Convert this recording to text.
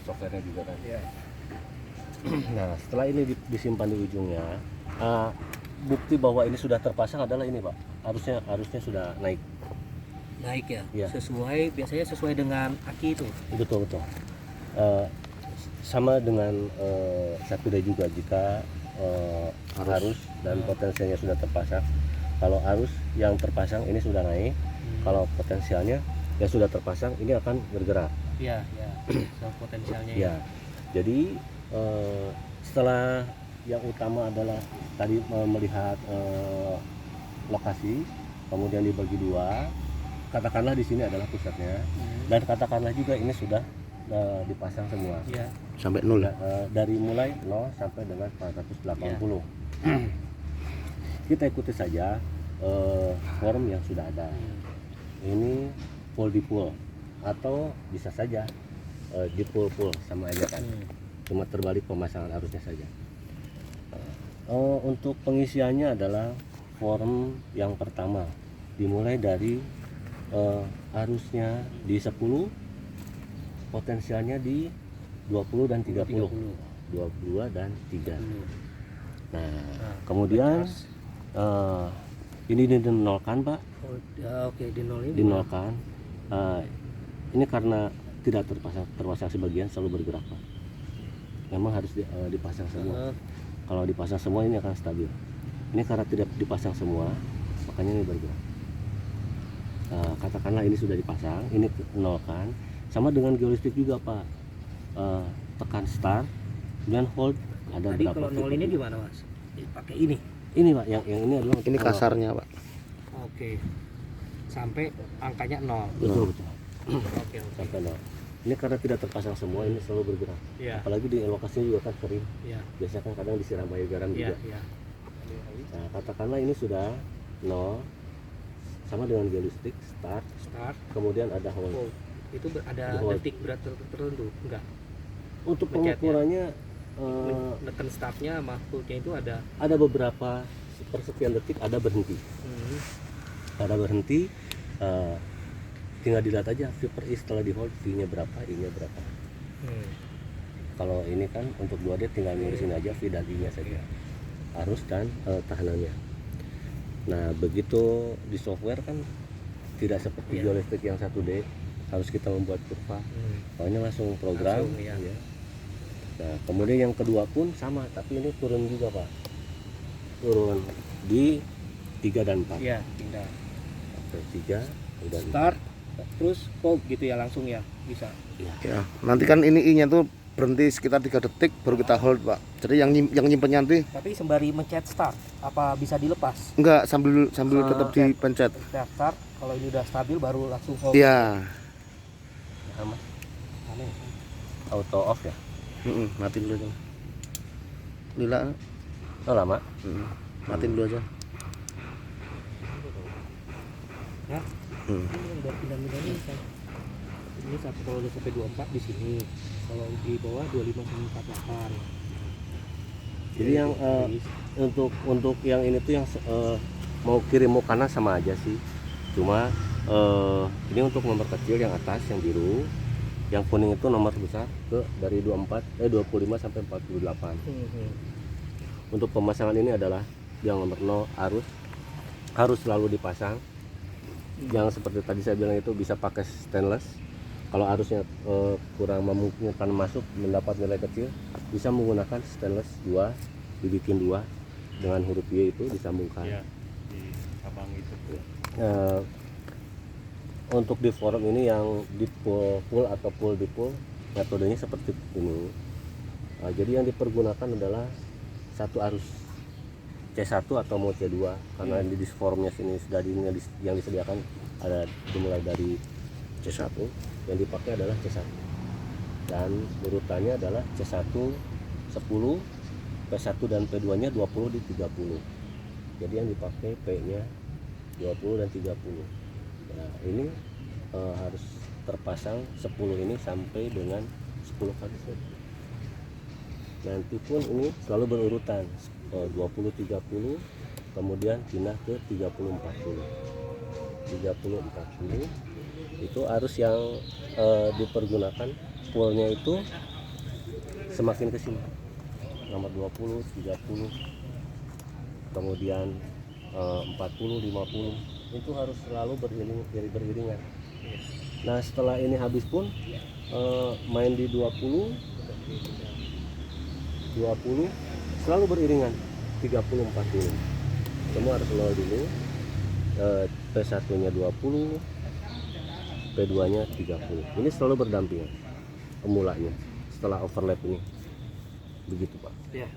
softwarenya juga kan. Ya. Nah setelah ini disimpan di ujungnya, bukti bahwa ini sudah terpasang adalah ini Pak, arusnya sudah naik Ya. Iya. Biasanya sesuai dengan aki itu. betul. Sama dengan Sapida juga, jika arus dan potensialnya sudah terpasang. Kalau arus yang terpasang ini sudah naik, kalau potensialnya yang sudah terpasang ini akan bergerak. Iya. So, potensialnya. Ya, jadi setelah yang utama adalah tadi melihat lokasi, kemudian dibagi dua. Katakanlah di sini adalah pusatnya, dan katakanlah juga ini sudah dipasang semua. Iya. Sampai 0. Dari mulai 0 sampai dengan 480. Kita ikuti saja form yang sudah ada. Ini pull di pull, atau bisa saja di pull sama aja kan. Cuma terbalik pemasangan arusnya saja. Untuk pengisiannya adalah form yang pertama, dimulai dari arusnya di 10, potensialnya di 20 dan 30. 22 dan 3. Nah, kemudian ini dinolkan Pak. Oke, di nol ini. Dinolkan. Ini karena tidak terpasang sebagian, selalu bergerak Pak. Memang harus dipasang semua. Kalau dipasang semua ini akan stabil. Ini karena tidak dipasang semua, makanya ini bergerak. Katakanlah ini sudah dipasang, ini nolkan. Sama dengan geolistrik juga Pak. Tekan start, kemudian hold. Ada Tadi berapa kalau nol tipe? ini gimana Mas? Pakai ini. Ini Pak, yang ini adalah Ini kasarnya, Pak. Oke. Sampai angkanya 0. Betul. Oke. Sampai nol. Ini karena tidak terpasang semua, ini selalu bergerak. Iya. Apalagi di lokasinya juga kan kering. Iya. Biasanya kan kadang disiram air garam Iya, juga. iya. Nah, katakanlah ini sudah 0, sama dengan geolistrik start, Start. kemudian ada hold. Oh, itu ada Hold. detik berat tertentu? Enggak. Untuk Pencetnya. pengukurannya Neken startnya sama holdnya itu ada. ada beberapa persekian detik ada berhenti. Ada berhenti, tinggal dilihat aja V per I setelah di hold, V-nya berapa, I-nya berapa. Kalau ini kan untuk 2D tinggal nulisin aja V dan I-nya saja, arus dan tahanannya. Nah begitu di software kan tidak seperti Iya. geolistrik yang 1D, harus kita membuat kurva. Pokoknya langsung program. Langsung, iya. Ya. Nah kemudian yang kedua pun sama, tapi ini turun juga Pak, turun di 3 dan 4. Iya, pindah. Oke, 3 dan Start, terus hold gitu ya, langsung ya, bisa. Ya, nanti kan ini I-nya tuh berhenti sekitar 3 detik baru kita hold, Pak. Jadi yang nyimpennya nanti Tapi sembari mencet start, apa bisa dilepas? enggak sambil tetap dipencet. Start, kalau ini udah stabil baru langsung hold. Iya. sama Aneh. auto off ya. Matiin dulu aja. Lila. Oh lama. Matiin dulu aja. Ya. Ini udah pindah-pindah ini kan. Ini kalau udah sampai 24 di sini. Kalau di bawah 25 sampai 48. Jadi yang untuk yang ini tuh yang mau kiri mau kanan sama aja sih. Cuma ini untuk nomor kecil yang atas yang biru, yang kuning itu nomor besar ke dari 25 sampai 48. Untuk pemasangan ini adalah yang nomor 0 harus selalu dipasang. Yang seperti tadi saya bilang itu bisa pakai stainless. Kalau arusnya kurang memungkinkan masuk mendapat nilai kecil, bisa menggunakan stainless 2, dibikin 2 dengan huruf Y itu disambungkan. Iya, di cabang itu. Untuk di forum ini yang di pull atau pull di pull, metodenya seperti ini. Jadi yang dipergunakan adalah satu arus C1 atau mau C2, karena di forumnya sini sudah yang disediakan ada dimulai dari C1, yang dipakai adalah C1 dan urutannya adalah C1 10, P1 dan P2 nya 20 di 30. Jadi yang dipakai P nya 20 dan 30. Nah ini harus terpasang 10 ini sampai dengan 10 kali set. Nanti pun ini selalu berurutan 20-30, kemudian pindah ke 30-40. 30-40 itu arus yang dipergunakan pullnya itu semakin ke sini nomor 20, 30, kemudian 40, 50 itu harus selalu beriringan. Nah setelah ini habis pun main di 20 selalu beriringan 30, 40 semua harus nol dulu. P1 nya 20, P2 nya 30, ini selalu berdampingan pemulanya setelah overlap ini begitu Pak. Ya.